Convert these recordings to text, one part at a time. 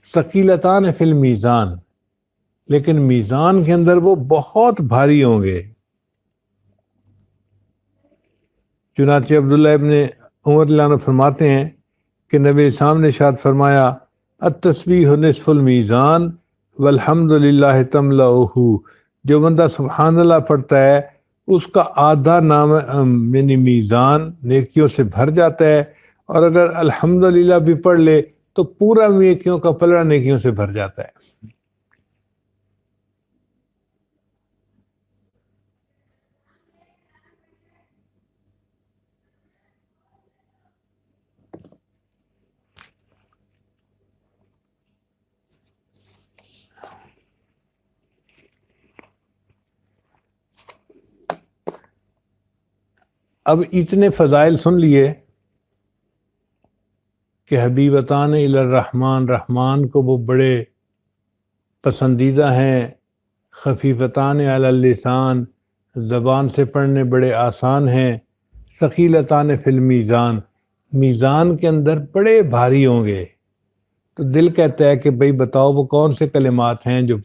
ثقیلتان فی المیزان، لیکن میزان کے اندر وہ بہت بھاری ہوں گے۔ چنانچہ عبداللہ ابن عمر اللہ عنہ فرماتے ہیں کہ نبی اسلام نے ارشاد فرمایا التسبیح نصف المیزان والحمد للہ تملؤہ، جو بندہ سبحان اللہ پڑھتا ہے اس کا آدھا نام یعنی میزان نیکیوں سے بھر جاتا ہے، اور اگر الحمدللہ بھی پڑھ لے تو پورا نیکیوں کا پلڑا نیکیوں سے بھر جاتا ہے۔ اب اتنے فضائل سن لیے کہ حبیبتان الی الرحمن، رحمان کو وہ بڑے پسندیدہ ہیں، خفیفتان علی اللسان، زبان سے پڑھنے بڑے آسان ہیں، ثقیلتان فی المیزان، میزان کے اندر بڑے بھاری ہوں گے۔ تو دل کہتا ہے کہ بھئی بتاؤ وہ کون سے کلمات ہیں جو،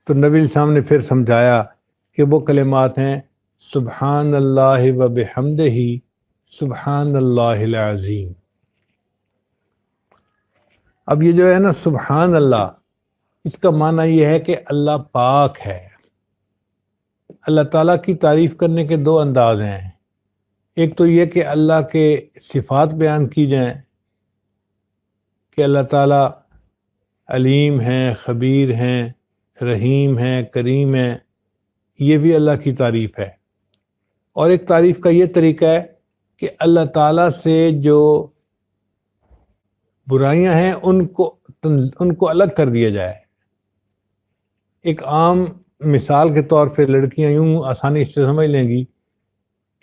تو نبی السلام نے پھر سمجھایا کہ وہ کلمات ہیں سبحان اللہ و بحمدہ، سبحان اللہ العظیم۔ اب یہ جو ہے نا سبحان اللہ، اس کا معنی یہ ہے کہ اللہ پاک ہے۔ اللہ تعالیٰ کی تعریف کرنے کے دو انداز ہیں، ایک تو یہ کہ اللہ کے صفات بیان کی جائیں کہ اللہ تعالیٰ علیم ہیں، خبیر ہیں، رحیم ہیں، کریم ہیں، یہ بھی اللہ کی تعریف ہے۔ اور ایک تعریف کا یہ طریقہ ہے کہ اللہ تعالیٰ سے جو برائیاں ہیں ان کو الگ کر دیا جائے۔ ایک عام مثال کے طور پہ لڑکیاں یوں آسانی سے سمجھ لیں گی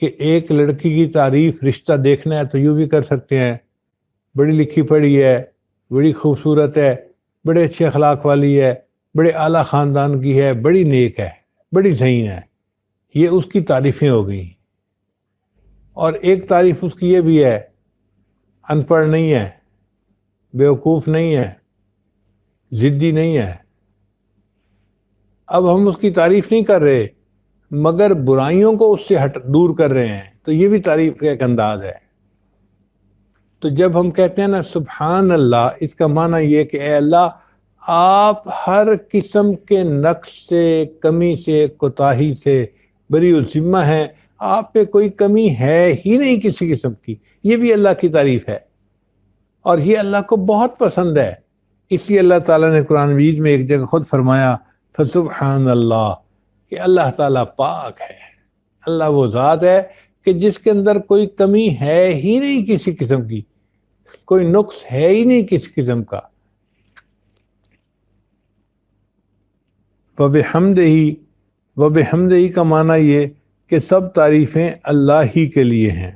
کہ ایک لڑکی کی تعریف رشتہ دیکھنا ہے تو یوں بھی کر سکتے ہیں، بڑی لکھی پڑھی ہے، بڑی خوبصورت ہے، بڑے اچھے اخلاق والی ہے، بڑے اعلیٰ خاندان کی ہے، بڑی نیک ہے، بڑی ذہین ہے، یہ اس کی تعریفیں ہو گئیں۔ اور ایک تعریف اس کی یہ بھی ہے ان پڑھ نہیں ہے، بیوقوف نہیں ہے، ضدی نہیں ہے۔ اب ہم اس کی تعریف نہیں کر رہے مگر برائیوں کو اس سے دور کر رہے ہیں، تو یہ بھی تعریف کا ایک انداز ہے۔ تو جب ہم کہتے ہیں نا سبحان اللہ، اس کا معنی یہ کہ اے اللہ آپ ہر قسم کے نقص سے، کمی سے، کوتاہی سے بری الذمہ ہیں، آپ پہ کوئی کمی ہے ہی نہیں کسی قسم کی، یہ بھی اللہ کی تعریف ہے اور یہ اللہ کو بہت پسند ہے۔ اس لیے اللہ تعالیٰ نے قرآن مجید میں ایک جگہ خود فرمایا فسبحان اللہ، کہ اللہ تعالیٰ پاک ہے، اللہ وہ ذات ہے کہ جس کے اندر کوئی کمی ہے ہی نہیں کسی قسم کی، کوئی نقص ہے ہی نہیں کسی قسم کا۔ وبحمدہ کا معنی یہ کہ سب تعریفیں اللہ ہی کے لیے ہیں۔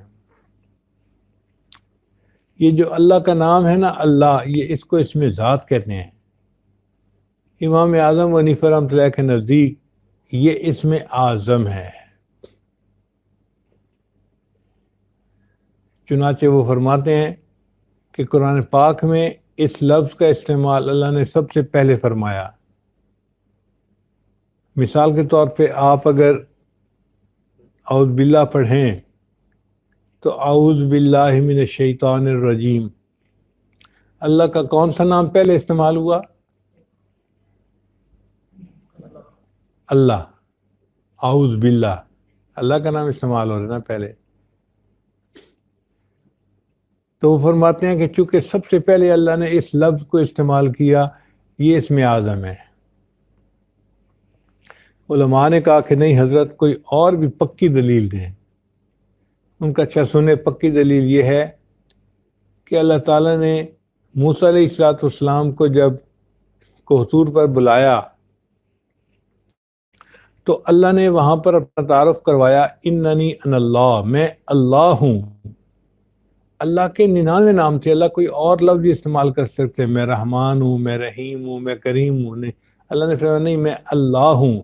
یہ جو اللہ کا نام ہے نا اللہ، یہ اس کو اسم ذات کہتے ہیں۔ امام اعظم حنیفہ رحمۃ اللہ کے نزدیک یہ اسم اعظم ہے۔ چنانچہ وہ فرماتے ہیں کہ قرآن پاک میں اس لفظ کا استعمال اللہ نے سب سے پہلے فرمایا۔ مثال کے طور پہ آپ اگر اعوذ باللہ پڑھیں تو اعوذ باللہ من الشیطان الرجیم، اللہ کا کون سا نام پہلے استعمال ہوا؟ اللہ، اعوذ باللہ، اللہ کا نام استعمال ہو رہا ہے نا پہلے۔ تو وہ فرماتے ہیں کہ چونکہ سب سے پہلے اللہ نے اس لفظ کو استعمال کیا، یہ اسم اعظم ہے۔ علماء نے کہا کہ نہیں حضرت کوئی اور بھی پکی دلیل دیں۔ ان کا اچھا سنے، پکی دلیل یہ ہے کہ اللہ تعالیٰ نے موسیٰ علیہ السلام کو جب کوہ پر بلایا تو اللہ نے وہاں پر اپنا تعارف کروایا، اننی انا اللہ، میں اللہ ہوں۔ اللہ کے 99 نام تھے، اللہ کوئی اور لفظ بھی استعمال کر سکتے، میں رحمان ہوں، میں رحیم ہوں، میں کریم ہوں، نہیں، اللہ نے فرمایا نہیں، میں اللہ ہوں۔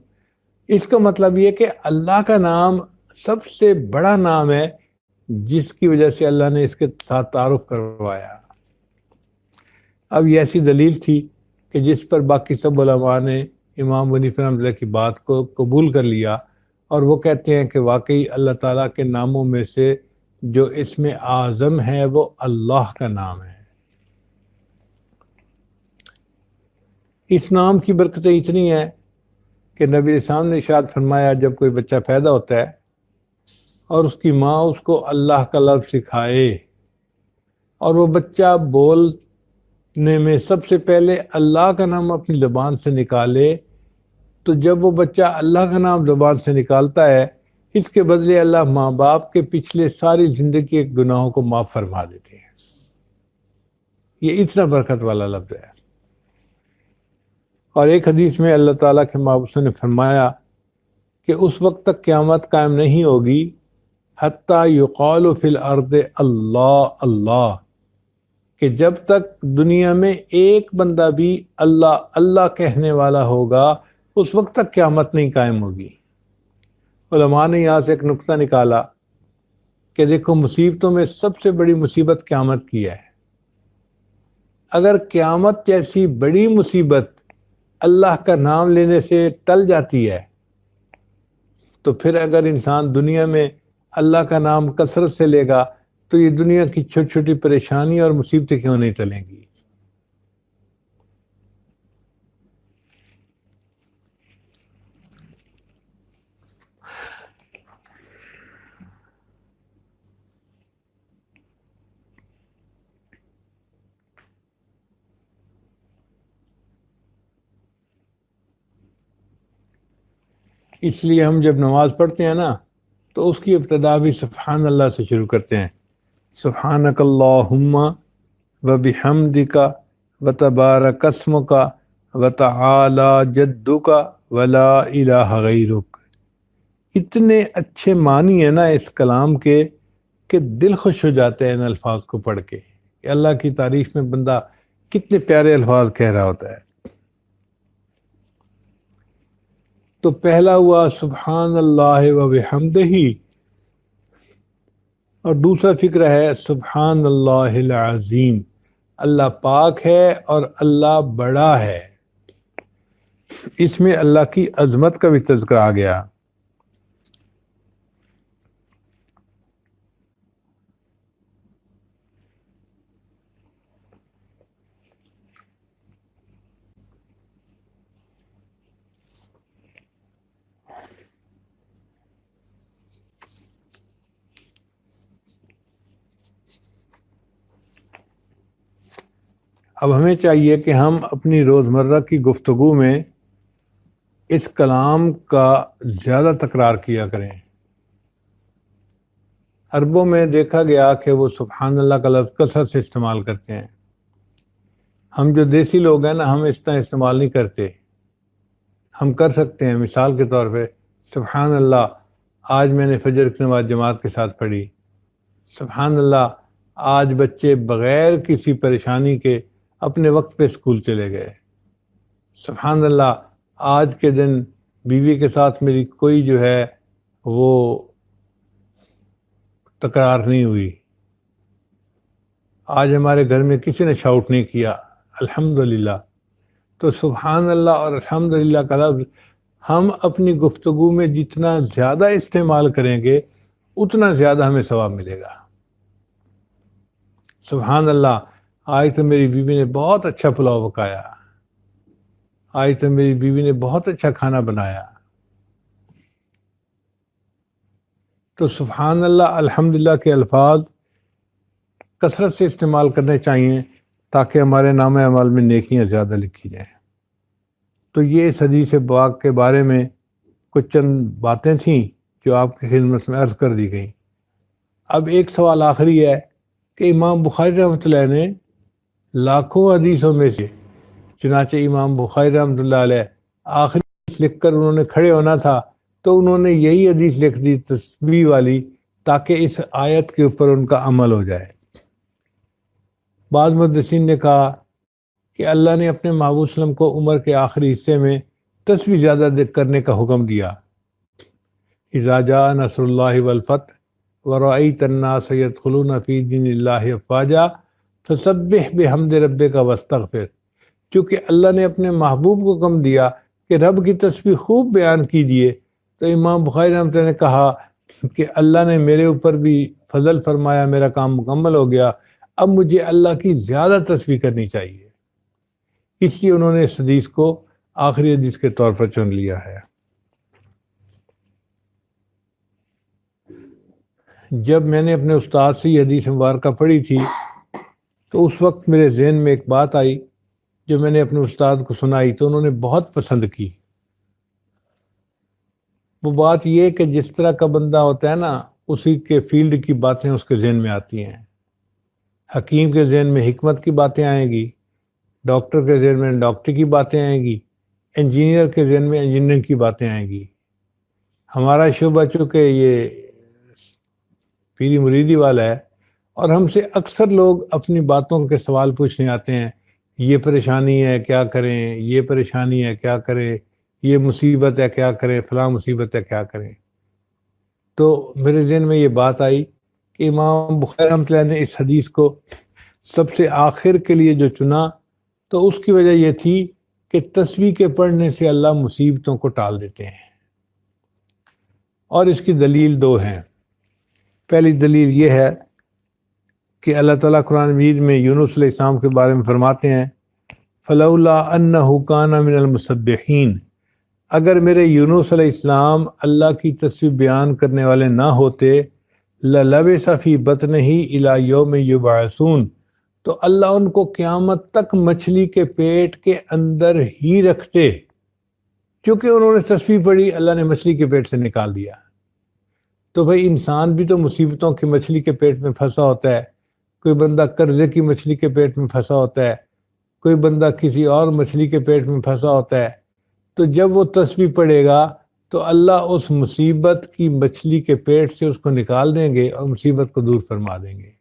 اس کا مطلب یہ کہ اللہ کا نام سب سے بڑا نام ہے جس کی وجہ سے اللہ نے اس کے ساتھ تعارف کروایا۔ اب یہ ایسی دلیل تھی کہ جس پر باقی سب علماء نے امام حنیفہ رحمۃ اللہ کی بات کو قبول کر لیا، اور وہ کہتے ہیں کہ واقعی اللہ تعالیٰ کے ناموں میں سے جو اسم اعظم ہے وہ اللہ کا نام ہے۔ اس نام کی برکتیں اتنی ہیں کہ نبی اسلام نے ارشاد فرمایا، جب کوئی بچہ پیدا ہوتا ہے اور اس کی ماں اس کو اللہ کا لفظ سکھائے اور وہ بچہ بولنے میں سب سے پہلے اللہ کا نام اپنی زبان سے نکالے، تو جب وہ بچہ اللہ کا نام زبان سے نکالتا ہے، اس کے بدلے اللہ ماں باپ کے پچھلے ساری زندگی کے گناہوں کو معاف فرما دیتے ہیں۔ یہ اتنا برکت والا لفظ ہے۔ اور ایک حدیث میں اللہ تعالیٰ کے محبوب نے فرمایا کہ اس وقت تک قیامت قائم نہیں ہوگی حتیٰ یقال فی الارض اللہ اللہ، کہ جب تک دنیا میں ایک بندہ بھی اللہ اللہ کہنے والا ہوگا اس وقت تک قیامت نہیں قائم ہوگی۔ علماء نے یہاں سے ایک نقطہ نکالا کہ دیکھو، مصیبتوں میں سب سے بڑی مصیبت قیامت کی ہے۔ اگر قیامت جیسی بڑی مصیبت اللہ کا نام لینے سے ٹل جاتی ہے، تو پھر اگر انسان دنیا میں اللہ کا نام کثرت سے لے گا تو یہ دنیا کی چھوٹی چھوٹی پریشانی اور مصیبتیں کیوں نہیں ٹلیں گی۔ اس لیے ہم جب نماز پڑھتے ہیں نا تو اس کی ابتدا بھی سبحان اللہ سے شروع کرتے ہیں، سبحانک اللہم وبحمدک وتبارک اسمک وتعالی جدک ولا الہ غیرک۔ اتنے اچھے معنی ہیں نا اس کلام کے کہ دل خوش ہو جاتے ہیں ان الفاظ کو پڑھ کے، کہ اللہ کی تعریف میں بندہ کتنے پیارے الفاظ کہہ رہا ہوتا ہے۔ تو پہلا ہوا سبحان اللہ و بحمدہ، اور دوسرا فکر ہے سبحان اللہ العظیم، اللہ پاک ہے اور اللہ بڑا ہے۔ اس میں اللہ کی عظمت کا بھی تذکرہ آ گیا۔ اب ہمیں چاہیے کہ ہم اپنی روزمرہ کی گفتگو میں اس کلام کا زیادہ تکرار کیا کریں۔ عربوں میں دیکھا گیا کہ وہ سبحان اللہ کا لفظ کثرت سے استعمال کرتے ہیں۔ ہم جو دیسی لوگ ہیں نا، ہم اس طرح استعمال نہیں کرتے۔ ہم کر سکتے ہیں، مثال کے طور پہ سبحان اللہ، آج میں نے فجر کی نماز جماعت کے ساتھ پڑھی۔ سبحان اللہ، آج بچے بغیر کسی پریشانی کے اپنے وقت پہ اسکول چلے گئے۔ سبحان اللہ، آج کے دن بیوی کے ساتھ میری کوئی جو ہے وہ تکرار نہیں ہوئی۔ آج ہمارے گھر میں کسی نے شاؤٹ نہیں کیا، الحمدللہ۔ تو سبحان اللہ اور الحمدللہ کا لفظ ہم اپنی گفتگو میں جتنا زیادہ استعمال کریں گے اتنا زیادہ ہمیں ثواب ملے گا۔ سبحان اللہ، آج تو میری بیوی نے بہت اچھا پلاؤ پکایا، آج تو میری بیوی نے بہت اچھا کھانا بنایا۔ تو سبحان اللہ الحمدللہ کے الفاظ کثرت سے استعمال کرنے چاہیے تاکہ ہمارے نام اعمال میں نیکیاں زیادہ لکھی جائیں۔ تو یہ اس حدیث پاک کے بارے میں کچھ چند باتیں تھیں جو آپ کی خدمت میں عرض کر دی گئیں۔ اب ایک سوال آخری ہے کہ امام بخاری رحمۃ اللہ نے لاکھوں حدیثوں میں سے، چنانچہ امام بخاری رحمۃ اللہ علیہ آخری حدیث لکھ کر انہوں نے کھڑے ہونا تھا تو انہوں نے یہی حدیث لکھ دی تسبیح والی، تاکہ اس آیت کے اوپر ان کا عمل ہو جائے۔ بعض محدثین نے کہا کہ اللہ نے اپنے محبوب صلی اللہ علیہ وسلم کو عمر کے آخری حصے میں تسبیح زیادہ کرنے کا حکم دیا۔ اذا جاء نصر اللہ والفتح ورأیت الناس يدخلون فی دین اللہ افواجا فسبح بحمد ربک واستغفر، چونکہ اللہ نے اپنے محبوب کو حکم دیا کہ رب کی تسبیح خوب بیان کیجیے، تو امام بخاری رحمۃ اللہ نے کہا کہ اللہ نے میرے اوپر بھی فضل فرمایا، میرا کام مکمل ہو گیا، اب مجھے اللہ کی زیادہ تسبیح کرنی چاہیے۔ اس لیے انہوں نے اس حدیث کو آخری حدیث کے طور پر چن لیا ہے۔ جب میں نے اپنے استاد سے یہ حدیث مبارکہ پڑھی تھی تو اس وقت میرے ذہن میں ایک بات آئی جو میں نے اپنے استاد کو سنائی تو انہوں نے بہت پسند کی۔ وہ بات یہ کہ جس طرح کا بندہ ہوتا ہے نا، اسی کے فیلڈ کی باتیں اس کے ذہن میں آتی ہیں۔ حکیم کے ذہن میں حکمت کی باتیں آئیں گی، ڈاکٹر کے ذہن میں ڈاکٹر کی باتیں آئیں گی، انجینئر کے ذہن میں انجینئر کی باتیں آئیں گی۔ ہمارا شعبہ چونکہ یہ پیری مریدی والا ہے اور ہم سے اکثر لوگ اپنی باتوں کے سوال پوچھنے آتے ہیں، یہ پریشانی ہے کیا کریں، یہ پریشانی ہے کیا کریں، یہ مصیبت ہے کیا کریں، فلاں مصیبت ہے کیا کریں۔ تو میرے ذہن میں یہ بات آئی کہ امام بخاری رحمۃ اللہ نے اس حدیث کو سب سے آخر کے لیے جو چنا تو اس کی وجہ یہ تھی کہ تسبیح کے پڑھنے سے اللہ مصیبتوں کو ٹال دیتے ہیں، اور اس کی دلیل دو ہیں۔ پہلی دلیل یہ ہے کہ اللہ تعالیٰ قرآن مجید میں یونس علیہ السلام کے بارے میں فرماتے ہیں فلولا انہ کان من المسبحین، اگر میرے یونس علیہ السلام اللہ کی تسبیح بیان کرنے والے نہ ہوتے للبث فی بطنہ الی یوم یبعثون، تو اللہ ان کو قیامت تک مچھلی کے پیٹ کے اندر ہی رکھتے۔ کیونکہ انہوں نے تسبیح پڑھی، اللہ نے مچھلی کے پیٹ سے نکال دیا۔ تو بھائی انسان بھی تو مصیبتوں کی مچھلی کے پیٹ میں پھنسا ہوتا ہے، کوئی بندہ قرضے کی مچھلی کے پیٹ میں پھنسا ہوتا ہے، کوئی بندہ کسی اور مچھلی کے پیٹ میں پھنسا ہوتا ہے۔ تو جب وہ تسبیح پڑھے گا تو اللہ اس مصیبت کی مچھلی کے پیٹ سے اس کو نکال دیں گے اور مصیبت کو دور فرما دیں گے۔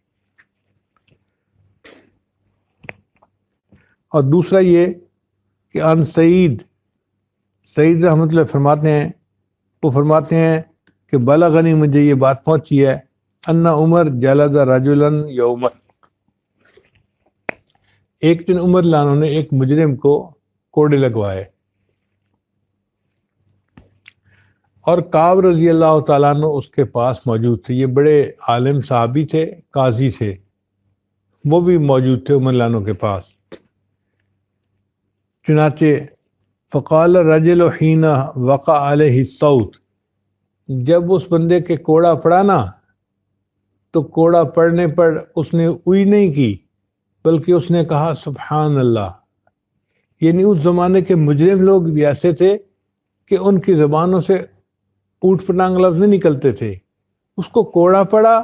اور دوسرا یہ کہ ان سعید رحمۃ اللہ فرماتے ہیں، وہ فرماتے ہیں کہ بلغنی، مجھے یہ بات پہنچی ہے، ان عمر جلد رجلا یوما، ایک دن عمر لانوں نے ایک مجرم کو کوڑے لگوائے، اور کعب رضی اللہ تعالیٰ عنہ اس کے پاس موجود تھے۔ یہ بڑے عالم صحابی تھے، قاضی تھے، وہ بھی موجود تھے عمر لانوں کے پاس۔ چنانچہ فقال الرجل حین وقع علیہ الصوت، جب اس بندے کے کوڑا پڑا نا تو کوڑا پڑنے پر اس نے اوئی نہیں کی، بلکہ اس نے کہا سبحان اللہ۔ یعنی اس زمانے کے مجرم لوگ بھی ایسے تھے کہ ان کی زبانوں سے اوٹ پٹانگ لفظ نہیں نکلتے تھے۔ اس کو کوڑا پڑا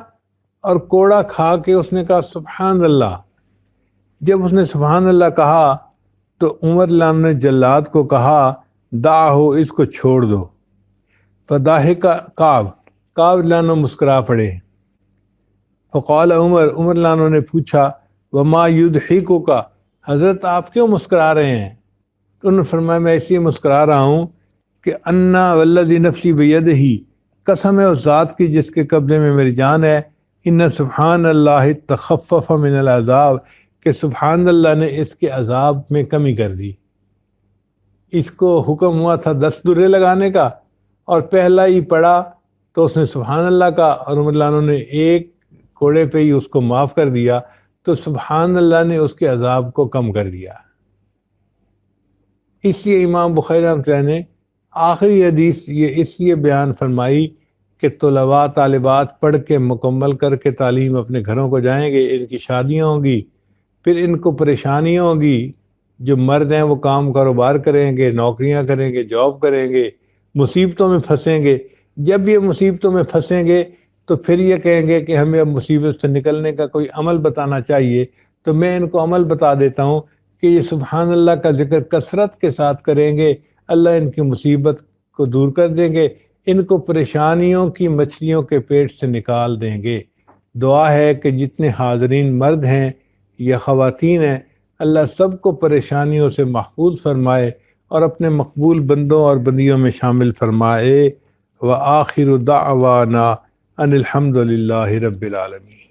اور کوڑا کھا کے اس نے کہا سبحان اللہ۔ جب اس نے سبحان اللہ کہا تو عمر لان نے جلاد کو کہا دعہو، اس کو چھوڑ دو۔ فضاحک کعب لانو مسکرا پڑے۔ فقال عمر لانو نے پوچھا وما یضحکک، حضرت آپ کیوں مسکرا رہے ہیں؟ تو انہوں نے فرمایا میں اس لیے مسکرا رہا ہوں کہ انا والذی نفسی بیدہ، قسم ہے اس ذات کی جس کے قبضے میں میری جان ہے، ان سبحان اللہ تخفف من العذاب، کہ سبحان اللہ نے اس کے عذاب میں کمی کر دی۔ اس کو حکم ہوا تھا 10 درے لگانے کا، اور پہلا ہی پڑا تو اس نے سبحان اللہ کا، اور عمر لانو نے ایک کوڑے پہ ہی اس کو معاف کر دیا، تو سبحان اللہ نے اس کے عذاب کو کم کر دیا۔ اس لیے امام بخاری رحمۃ اللہ نے آخری حدیث یہ اس لیے بیان فرمائی کہ طلباء طالبات پڑھ کے مکمل کر کے تعلیم اپنے گھروں کو جائیں گے، ان کی شادیاں ہوں گی، پھر ان کو پریشانیاں ہوں گی، جو مرد ہیں وہ کام کاروبار کریں گے، نوکریاں کریں گے، جاب کریں گے، مصیبتوں میں پھنسیں گے۔ جب یہ مصیبتوں میں پھنسیں گے تو پھر یہ کہیں گے کہ ہمیں اب مصیبت سے نکلنے کا کوئی عمل بتانا چاہیے، تو میں ان کو عمل بتا دیتا ہوں کہ یہ سبحان اللہ کا ذکر کثرت کے ساتھ کریں گے، اللہ ان کی مصیبت کو دور کر دیں گے، ان کو پریشانیوں کی مچھلیوں کے پیٹ سے نکال دیں گے۔ دعا ہے کہ جتنے حاضرین مرد ہیں یا خواتین ہیں، اللہ سب کو پریشانیوں سے محفوظ فرمائے اور اپنے مقبول بندوں اور بندیوں میں شامل فرمائے۔ وآخر دعوانا ان الحمد للہ رب العالمین۔